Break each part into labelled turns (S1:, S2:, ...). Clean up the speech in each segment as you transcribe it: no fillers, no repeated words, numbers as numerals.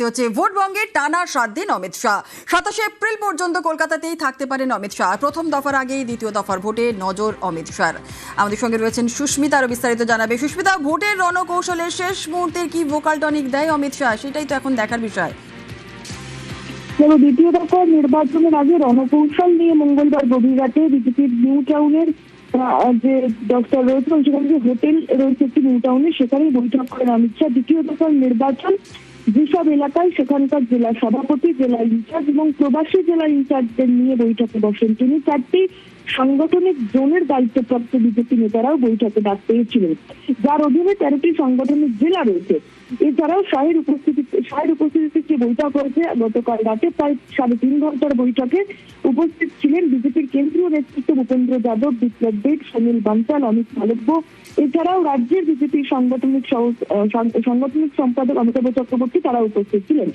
S1: হচ্ছে ভোটবঙ্গে টানা 7 দিন অমিত শাহ। 27 এপ্রিল পর্যন্ত কলকাতাতেই থাকতে পারেন অমিত শাহ। প্রথম দফার আগেই দ্বিতীয় দফার ভোটে নজর অমিত শাহ। আমাদের সঙ্গে রয়েছেন সুস্মিতা, আরো বিস্তারিত জানাবে। সুস্মিতা, ভোটের রণকৌশলের শেষ মুহূর্তের কি ভোকাল টনিক দেয় অমিত শাহ, সেটাই তো এখন দেখার বিষয়।
S2: দ্বিতীয় দফার নির্বাচনের আগে রণকৌশল নিয়ে মঙ্গলবার গভীর রাতে বিজেপির নিউ টাউনের যে দফতর রয়েছে সেখানে যে হোটেল রয়েছে একটি নিউ টাউনে, সেখানেই বৈঠক করেন অমিত শাহ। দ্বিতীয় দফার নির্বাচন যেসব এলাকায় সেখানকার জেলা সভাপতি, জেলা ইনচার্জ এবং প্রবাসী জেলা ইনচার্জদের নিয়ে বৈঠকে বসেন তিনি। 4টি সাংগঠনিক জোনের দায়িত্বপ্রাপ্ত বিজেপি নেতারাও বৈঠকে ডাক পেয়েছিলেন, যার অধীনে 13টি সাংগঠনিক জেলা রয়েছে। এছাড়াও শাহের উপস্থিতিতে যে বৈঠক হয়েছে গতকাল রাতে প্রায় 3.5 ঘন্টার বৈঠকে উপস্থিত ছিলেন বিজেপির কেন্দ্রীয় নেতৃত্ব ভূপেন্দ্র যাদব, বিপ্লব দেব, সুনীল বানসাল, অমিত মালব্য। এছাড়াও রাজ্যের বিজেপির সাংগঠনিক সম্পাদক অমিতাভ চক্রবর্তী তারা উপস্থিত ছিলেন।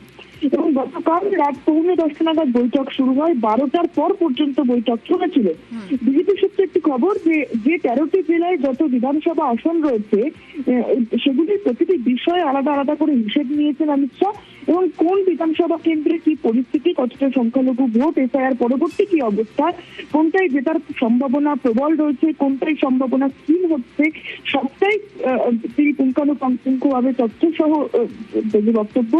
S2: এবং গতকাল রাত 9:45 নাগাদ বৈঠক শুরু হয়। 12টার পর পর্যন্ত বৈঠক চলেছিল। বিজেপি সূত্রে একটি খবর যে 13টি জেলায় যত বিধানসভা আসন রয়েছে সেগুলির প্রতিটি বিষয়ে আলাদা আলাদা করে হিসেব নিয়েছেন অমিত শাহ, এবং কোন বিধানসভা কেন্দ্রে কি পরিস্থিতি, কতটা সংখ্যালঘু ভোট, এসআইআর পরবর্তী কি অবস্থা, কোনটাই জেতার সম্ভাবনা প্রবল রয়েছে, কোনটাই সম্ভাবনা ক্ষীণ হচ্ছে, সবটাই তিনি পুঙ্খানুপুঙ্খভাবে তথ্য সহ যে বক্তব্য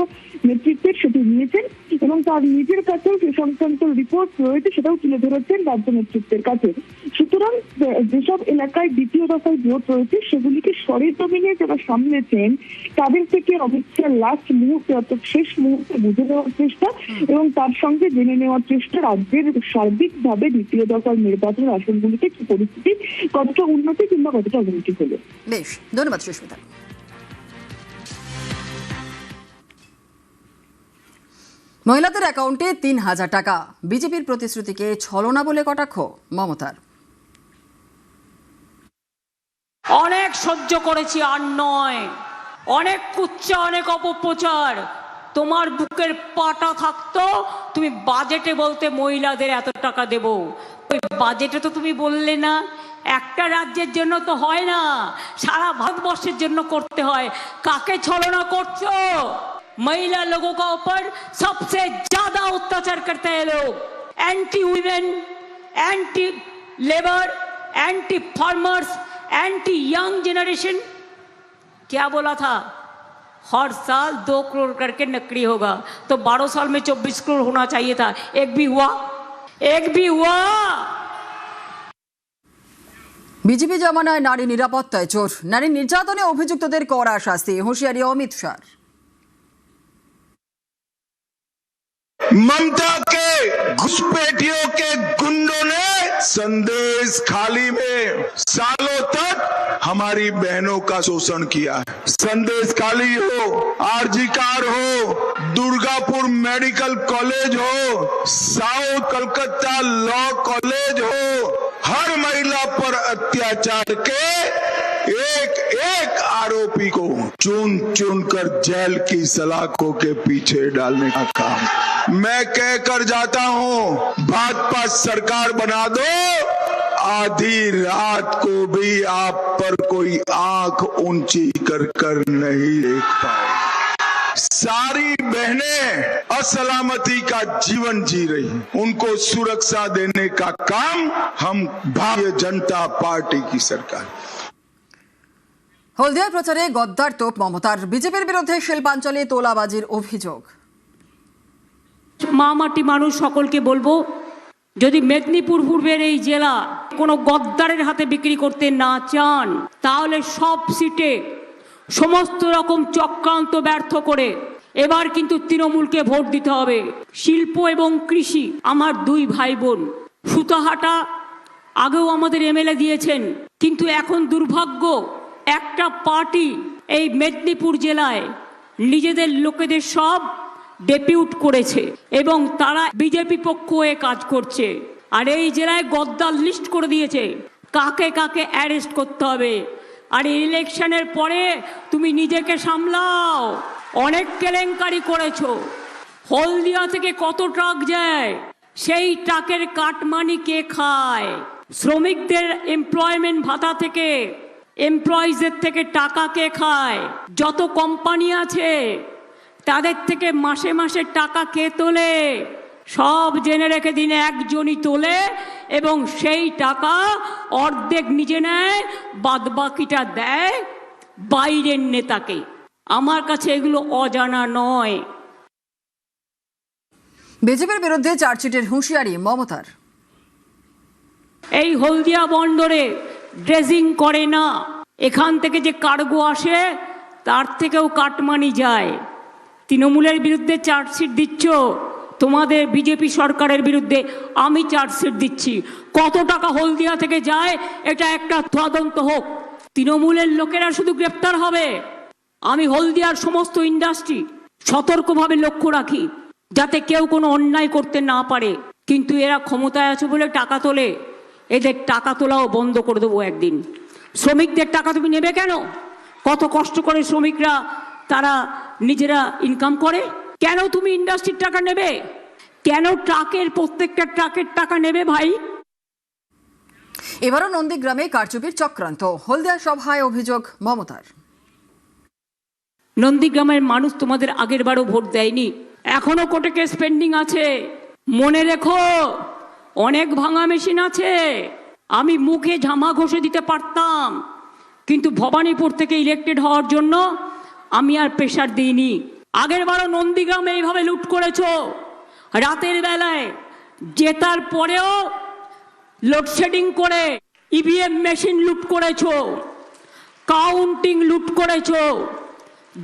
S2: নেতৃত্বের সেটি নিয়েছেন, এবং তার নিজের কাছেও সে সংক্রান্ত রিপোর্ট রয়েছে সেটাও তুলে ধরেছেন রাজ্য নেতৃত্বের কাছে। সুতরাং যেসব এলাকায় দ্বিতীয় দফায় ভোট রয়েছে সেগুলিকে সরেজমিনে যারা সামলেছেন তাদের থেকে অমিত শাহ লাস্ট মুহূর্তে অর্থাৎ শেষ মুহূর্তে বুঝে নেওয়ার চেষ্টা এবং তার সঙ্গে জেনে নেওয়ার চেষ্টা রাজ্যের সার্বিকভাবে দ্বিতীয় দফার নির্বাচনের আসনগুলিতে কি পরিস্থিতি, কতটা উন্নতি কিংবা কতটা অবনতি হলো।
S1: বেশ, ধন্যবাদ সুস্মিতা। মহিলাদের অ্যাকাউন্টে 3,000 টাকা, বিজেপির প্রতিশ্রুতিকে ছলনা বলে কটাক্ষ মমতার।
S3: অনেক সহ্য করেছি, আর নয়। অনেক কুচ্চা, অনেক অপপ্রচার। তোমার বুকের পাটা থাকতো তুমি বাজেটে বলতে মহিলাদের এত টাকা দেব। ওই বাজেটে তো তুমি বললে না। একটা রাজ্যের জন্য তো হয় না, সারা ভারতবর্ষের জন্য করতে হয়। কাকে ছলনা করছো? महिला लोगों का ऊपर सबसे ज्यादा अत्याचार करते हैं लोग। Anti women, anti labour, anti farmers, anti young generation. क्या बोला था? हर साल 2 करोड़ करके नकड़ी होगा, तो 12 साल में 24 करोड़ होना चाहिए था। एक भी हुआ? एक भी हुआ?
S1: বিজেপি জমানায় নারী নিরাপত্তায় চোর, নারী নির্যাতনে অভিযুক্তদের কড়া শাস্তি, হুঁশিয়ারি অমিত শাহ।
S4: ममता के घुसपैठियों के गुंडों ने संदेश खाली में सालों तक हमारी बहनों का शोषण किया है। संदेश खाली हो, आरजी कार हो, दुर्गापुर मेडिकल कॉलेज हो, साउथ कलकत्ता लॉ कॉलेज हो, हर महिला पर अत्याचार के एक एक आरोपी को चुन चुन कर जेल की सलाखों के पीछे डालने का काम मैं कहकर जाता हूं। भाजपा सरकार बना दो, आधी रात को भी आप पर कोई आंख ऊंची कर नहीं देख पाए। सारी बहनें असलामती का जीवन जी रही, उनको सुरक्षा देने का काम हम भारतीय जनता पार्टी की सरकार।
S1: হলদিয়ার প্রচারে গদ্দার তোপ মমতার, বিজেপির বিরুদ্ধে শিল্পাঞ্চলে তোলাবাজির অভিযোগ।
S3: মা মাটি মানুষ সকলকে বলবো, যদি মেদিনীপুর পূর্বের এই জেলা কোনো গদ্দারের হাতে বিক্রি করতে না চান, তাহলে সব সিটে সমস্ত রকম চক্রান্ত ব্যর্থ করে এবার কিন্তু তৃণমূলকে ভোট দিতে হবে। শিল্প এবং কৃষি আমার 2 ভাই বোন। সুতাহাটা আগেও আমাদের এমএলএ দিয়েছেন, কিন্তু এখন দুর্ভাগ্য একটা পার্টি এই মেদিনীপুর জেলায় নিজেদের লোকেদের সব ডেপিউট করেছে এবং তারা বিজেপি পক্ষ হয়ে কাজ করছে। আর এই জেলায় গদ্দার লিস্ট করে দিয়েছে কাকে কাকে অ্যারেস্ট করতে হবে। আর ইলেকশনের পরে তুমি নিজেকে সামলাও। অনেক কেলেঙ্কারি করেছো। হলদিয়া থেকে কত ট্রাক যায়, সেই ট্রাকের কাটমানি কে খায়? শ্রমিকদের এমপ্লয়মেন্ট ভাতা থেকে, এমপ্লয়িজের থেকে টাকা কে খায়? যত কোম্পানি আছে তাদের থেকে মাসে মাসে টাকা কে তোলে? সব জেনে রেখে দিনে একজনই তোলে এবং সেই টাকা অর্ধেক নিজে নেয়, বাদবাকিটা দেয় বাইরের নেতাকে। আমার কাছে এগুলো অজানা নয়।
S1: বিজেপির বিরুদ্ধে চার্জশিটের হুঁশিয়ারি মমতার।
S3: এই হলদিয়া বন্দরে ড্রেজিং করে না, এখান থেকে যে কার্গো আসে তার থেকেও কাটমানি যায়। তৃণমূলের বিরুদ্ধে চার্জশিট দিচ্ছ, তোমাদের বিজেপি সরকারের বিরুদ্ধে আমি চার্জশিট দিচ্ছি। কত টাকা হলদিয়া থেকে যায় এটা একটা তদন্ত হোক। তৃণমূলের লোকেরা শুধু গ্রেপ্তার হবে। আমি হলদিয়ার সমস্ত ইন্ডাস্ট্রি সতর্কভাবে লক্ষ্য রাখি যাতে কেউ কোনো অন্যায় করতে না পারে। কিন্তু এরা ক্ষমতায় আছে বলে টাকা তোলে, এদের টাকা তোলাও বন্ধ করে দেবো একদিন। শ্রমিকদের টাকা তুমি নেবে কেন? কত কষ্ট করে শ্রমিকরা তারা নিজেরা ইনকাম করে, কেন তুমি ইন্ডাস্ট্রির টাকা নেবে? কেন ট্রাকের প্রত্যেকটা ট্রাকের টাকা নেবে ভাই?
S1: এবারও নন্দীগ্রামে কারচুপির চক্রান্ত, হলদিয়া সভায় অভিযোগ মমতার।
S3: নন্দীগ্রামের মানুষ তোমাদের আগের বারও ভোট দেয়নি, এখনো কোর্টে কেস পেন্ডিং আছে। মনে রেখো, অনেক ভাঙা মেশিন আছে। আমি মুখে ঝামা ঘষে দিতে পারতাম, কিন্তু ভবানীপুর থেকে ইলেক্টেড হওয়ার জন্য আমি আর প্রেশার দিইনি। আগের বারও নন্দীগ্রামে এইভাবে লুট করেছো, রাতের বেলায় জেতার পরেও লোডশেডিং করে ইভিএম মেশিন লুট করেছো, কাউন্টিং লুট করেছো।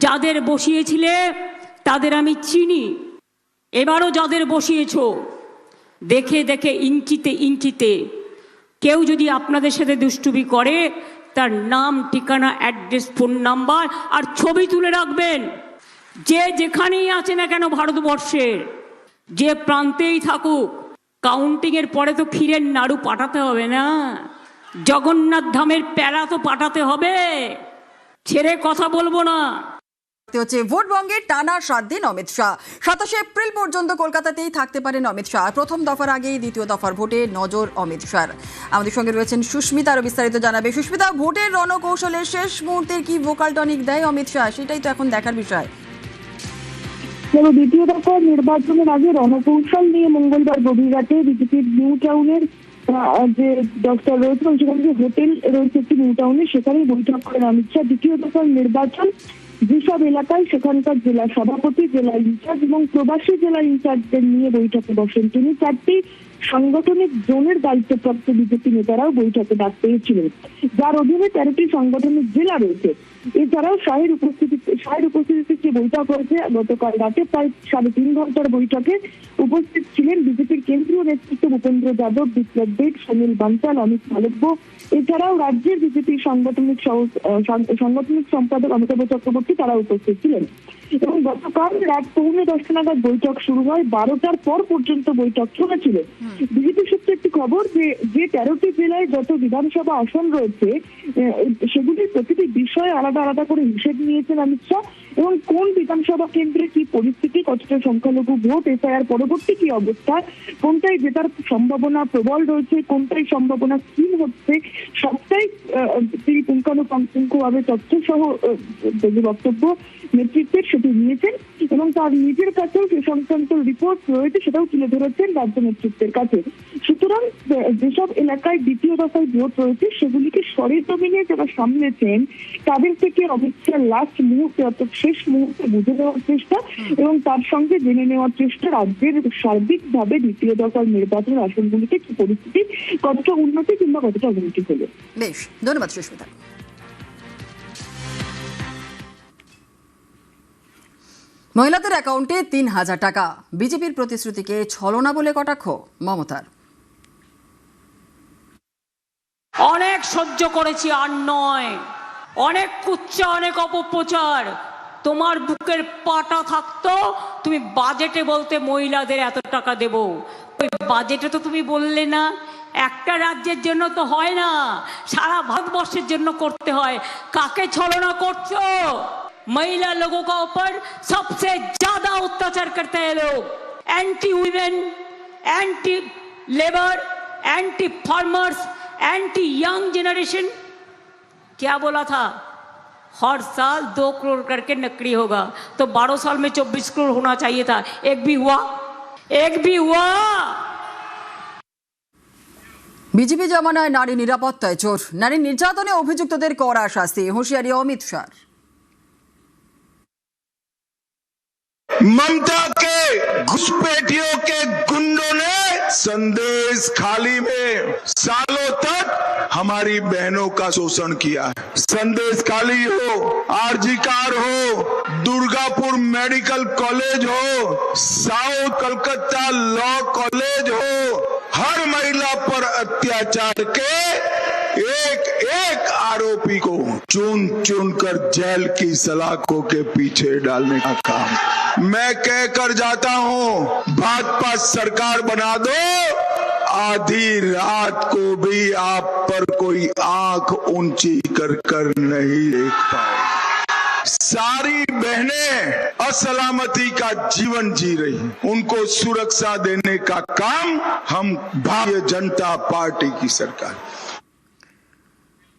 S3: যাদের বসিয়েছিলে তাদের আমি চিনি, এবারও যাদের বসিয়েছো দেখে দেখে ইঞ্চিতে ইঞ্চিতে কেউ যদি আপনাদের সাথে দুষ্টুমি করে তার নাম, ঠিকানা, অ্যাড্রেস, ফোন নাম্বার আর ছবি তুলে রাখবেন। যে যেখানেই আছে না কেন ভারতবর্ষের, যে প্রান্তেই থাকুক, কাউন্টিংয়ের পরে তো ক্ষীরের নাড়ু পাঠাতে হবে না, জগন্নাথ ধামের প্যারা তো পাঠাতে হবে। ছেড়ে কথা বলবো না।
S1: হচ্ছে ভোটবঙ্গের টানা 7 দিন অমিত শাহ। 27 এপ্রিল পর্যন্ত কলকাতাতেই থাকতে পারেন অমিত শাহ। প্রথম দফার আগেই দ্বিতীয় দফার ভোটে নজর অমিত শাহর। আমাদের সঙ্গে রয়েছেন সুস্মিতা, আরো বিস্তারিত জানাবে। সুস্মিতা, ভোটের রণকৌশলের শেষ মুহূর্তের কি ভোকাল টনিক দেয় অমিত শাহ, সেটাই তো এখন দেখার বিষয়।
S2: দ্বিতীয় দফার নির্বাচনের আগে রণকৌশল নিয়ে মঙ্গলবার গভীর রাতে বিজেপির নিউ টাউনের যে ডক্টর রয়েছে সেখানে যে হোটেল রয়েছে একটি নিউ টাউনে, সেখানেই বৈঠক করেন অমিত শাহ। দ্বিতীয় দফার নির্বাচন যেসব এলাকায় সেখানকার জেলা সভাপতি, জেলা ইনচার্জ এবং প্রবাসী জেলা ইনচার্জদের নিয়ে বৈঠকে বসেন তিনি। 4টি সাংগঠনিক জোনের দায়িত্বপ্রাপ্ত বিজেপি নেতারাও বৈঠকে ডাক পেয়েছিলেন, যার অধীনে 13টি সাংগঠনিক জেলা রয়েছে। এছাড়াও শাহের উপস্থিতিতে যে বৈঠক হয়েছে গতকাল রাতে প্রায় 3.5 ঘন্টার বৈঠকে উপস্থিত ছিলেন বিজেপির কেন্দ্রীয় নেতৃত্ব ভূপেন্দ্র যাদব, বিপ্লব দেব, সুনীল বানসাল, অমিত মালব্য। এছাড়াও রাজ্যের বিজেপির সাংগঠনিক সম্পাদক অমিতাভ চক্রবর্তী তারা উপস্থিত ছিলেন। এবং গতকাল রাত 9:45 নাগাদ বৈঠক শুরু হয়। 12টার পর পর্যন্ত বৈঠক চলেছিল। বিজেপি সূত্রে একটি খবর যে 13টি জেলায় যত বিধানসভা আসন রয়েছে সেগুলির প্রতিটি বিষয়ে আলাদা আলাদা করে হিসেব নিয়েছেন অমিত শাহ এবং কোন বিধানসভা কেন্দ্রে কি পরিস্থিতি, কতটা সংখ্যালঘু ভোট, এসআইআর পরবর্তী কি অবস্থা, কোনটাই জেতার সম্ভাবনা প্রবল রয়েছে, কোনটাই সম্ভাবনা ক্ষীণ হচ্ছে, সবটাই তিনি পুঙ্খানুপুঙ্খভাবে তথ্য সহ যে বক্তব্য নেতৃত্বের সেটি নিয়েছেন এবং তার নিজের কাছেও সে সংক্রান্ত রিপোর্ট রয়েছে সেটাও তুলে ধরেছেন রাজ্য নেতৃত্বের কাছে। সুতরাং যেসব এলাকায় দ্বিতীয় দফায় ভোট রয়েছে সেগুলিকে সরেজমিনে যারা সামলেছেন তাদের থেকে অমিত শাহ লাস্ট মুহূর্তে অর্থাৎ শেষ মুহূর্তে বুঝে নেওয়ার চেষ্টা এবং তার সঙ্গে জেনে নেওয়ার চেষ্টা রাজ্যের সার্বিকভাবে দ্বিতীয় দফার নির্বাচনের আসনগুলিতে কি পরিস্থিতি, কতটা উন্নতি কিংবা কতটা অবনতি হলো।
S1: বেশ, ধন্যবাদ সুস্মিতা। মহিলাদের অ্যাকাউন্টে 3,000 টাকা, বিজেপির প্রতিশ্রুতিকে ছলনা বলে কটাক্ষ মমতার।
S3: অনেক সহ্য করেছি, আর নয়। অনেক কুচ্চা, অনেক অপপ্রচার। তোমার বুকের পাটা থাকতো তুমি বাজেটে বলতে মহিলাদের এত টাকা দেব। ওই বাজেটে তো তুমি বললে না। একটা রাজ্যের জন্য তো হয় না, সারা ভারতবর্ষের জন্য করতে হয়। কাকে ছলনা করছো? महिला लोगों का ऊपर सबसे ज्यादा अत्याचार करते हैं लोग। Anti women, anti labour, anti farmers, anti young generation. क्या बोला था? हर साल 2 करोड़ करके नकली होगा, तो 12 साल में 24 करोड़ होना चाहिए था। एक भी हुआ? एक भी हुआ?
S1: বিজেপি জমানায় নারী নিরাপত্তায় চোর, নারী নির্যাতনে অভিযুক্তদের কড়া শাস্তি, হুঁশিয়ারি অমিত শাহ।
S4: ममता के घुसपैठियों के गुंडों ने संदेश खाली में सालों तक हमारी बहनों का शोषण किया है। संदेश खाली हो, आरजी कार हो, दुर्गापुर मेडिकल कॉलेज हो, साउथ कलकत्ता लॉ कॉलेज हो, हर महिला पर अत्याचार के एक एक आरोपी को चुन चुन कर जेल की सलाखों के पीछे डालने का काम मैं कहकर जाता हूं। भाजपा सरकार बना दो, आधी रात को भी आप पर कोई आंख ऊंची कर नहीं देख पाए। सारी बहनें असलामती का जीवन जी रही, उनको सुरक्षा देने का काम हम भारतीय जनता पार्टी की सरकार।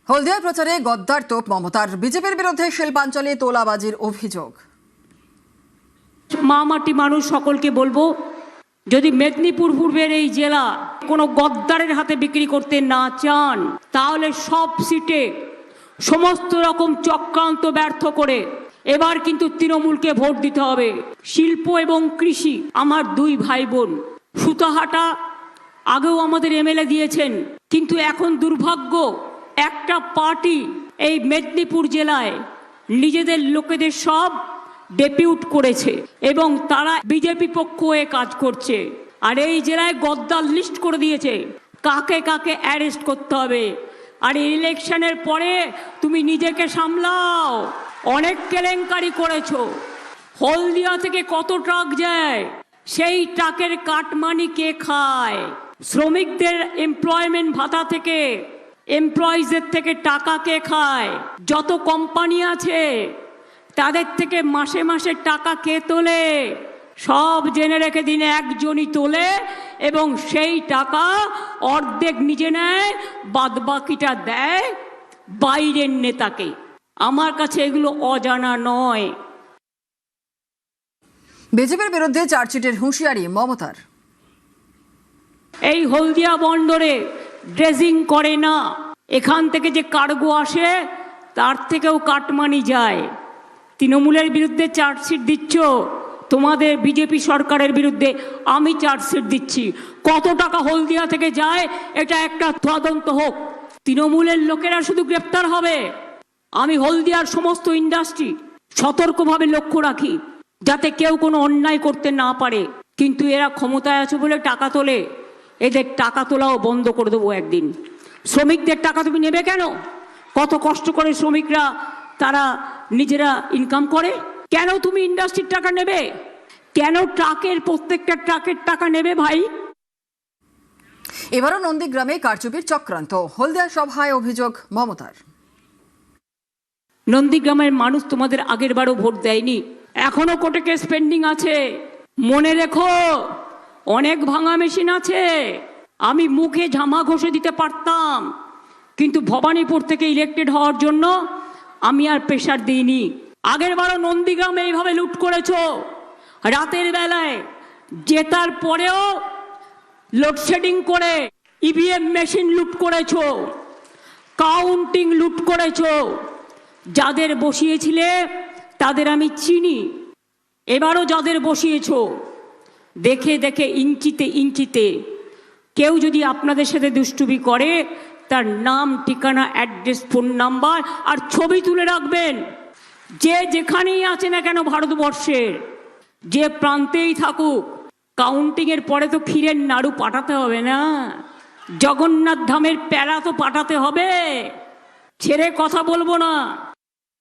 S1: হলদিয়ার প্রচারে গদ্দার তোপ মমতার, বিজেপির বিরুদ্ধে শিল্পাঞ্চলে তোলাবাজির অভিযোগ।
S3: মা মাটি মানুষ সকলকে বলবো, যদি মেদিনীপুর পূর্বের এই জেলা কোনো গদ্দারের হাতে বিক্রি করতে না চান, তাহলে সব সিটে সমস্ত রকম চক্রান্ত ব্যর্থ করে এবার কিন্তু তৃণমূলকে ভোট দিতে হবে। শিল্প এবং কৃষি আমার 2 ভাই বোন। সুতাহাটা আগেও আমাদের এমএলএ দিয়েছেন, কিন্তু এখন দুর্ভাগ্য একটা পার্টি এই মেদিনীপুর জেলায় নিজেদের লোকেদের সব ডেপিউট করেছে এবং তারা বিজেপি পক্ষ হয়ে কাজ করছে। আর এই জেলায় গদ্দার লিস্ট করে দিয়েছে কাকে কাকে অ্যারেস্ট করতে হবে। আর ইলেকশনের পরে তুমি নিজেকে সামলাও, অনেক কেলেঙ্কারি করেছো। হলদিয়া থেকে কত ট্রাক যায়, সেই ট্রাকের কাটমানি কে খায়? শ্রমিকদের এমপ্লয়মেন্ট ভাতা থেকে, এমপ্লয়িজের থেকে টাকা কে খায়? যত কোম্পানি আছে তাদের থেকে মাসে মাসে টাকা কে তোলে? সব জেনে রেখে দিন, একজনই তোলে এবং সেই টাকা অর্ধেক নিজে নেয়, বাদবাকিটা দেয় বাইরের নেতাকে। আমার কাছে এগুলো অজানা নয়।
S1: বিজেপির বিরুদ্ধে চার্জশিটের হুঁশিয়ারি মমতার।
S3: এই হলদিয়া বন্দরে ড্রেজিং করে না, এখান থেকে যে কার্গো আসে তার থেকেও কাটমানি যায়। তৃণমূলের বিরুদ্ধে চার্জশিট দিচ্ছ, তোমাদের বিজেপি সরকারের বিরুদ্ধে আমি চার্জশিট দিচ্ছি। কত টাকা হলদিয়া থেকে যায় এটা একটা তদন্ত হোক। তৃণমূলের লোকেরা শুধু গ্রেপ্তার হবে, আমি হলদিয়ার সমস্ত ইন্ডাস্ট্রি সতর্কভাবে লক্ষ্য রাখি যাতে কেউ কোনো অন্যায় করতে না পারে। কিন্তু এরা ক্ষমতায় আছে বলে টাকা তোলে, এদের টাকা তোলাও বন্ধ করে দেবো একদিন। শ্রমিকদের টাকা তুমি নেবে কেন? কত কষ্ট করে শ্রমিকরা তারা নিজেরা ইনকাম করে, কেন তুমি ইন্ডাস্ট্রির টাকা নেবে? কেন ট্রাকের প্রত্যেকটা ট্রাকের টাকা নেবে ভাই?
S1: এবারও নন্দীগ্রামে কারচুপির চক্রান্ত, হলদিয়া সভায় অভিযোগ মমতার।
S3: নন্দীগ্রামের মানুষ তোমাদের আগের বারও ভোট দেয়নি, এখনো কোর্টে কেস পেন্ডিং আছে। মনে রেখো, অনেক ভাঙা মেশিন আছে। আমি মুখে ঝামা ঘষে দিতে পারতাম, কিন্তু ভবানীপুর থেকে ইলেক্টেড হওয়ার জন্য আমি আর প্রেশার দিইনি। আগের বারও নন্দীগ্রামে এইভাবে লুট করেছো, রাতের বেলায় জেতার পরেও লোডশেডিং করে ইভিএম মেশিন লুট করেছো, কাউন্টিং লুট করেছো। যাদের বসিয়েছিলে তাদের আমি চিনি, এবারও যাদের বসিয়েছো দেখে দেখে ইঞ্চিতে ইঞ্চিতে কেউ যদি আপনাদের সাথে দুষ্টুমি করে তার নাম, ঠিকানা, অ্যাড্রেস, ফোন নাম্বার আর ছবি তুলে রাখবেন। যে যেখানেই আছে না কেন ভারতবর্ষের যে প্রান্তেই থাকুক, কাউন্টিংয়ের পরে তো ক্ষীরের নাড়ু পাঠাতে হবে না, জগন্নাথ ধামের প্যারা তো পাঠাতে হবে। ছেড়ে কথা বলবো না।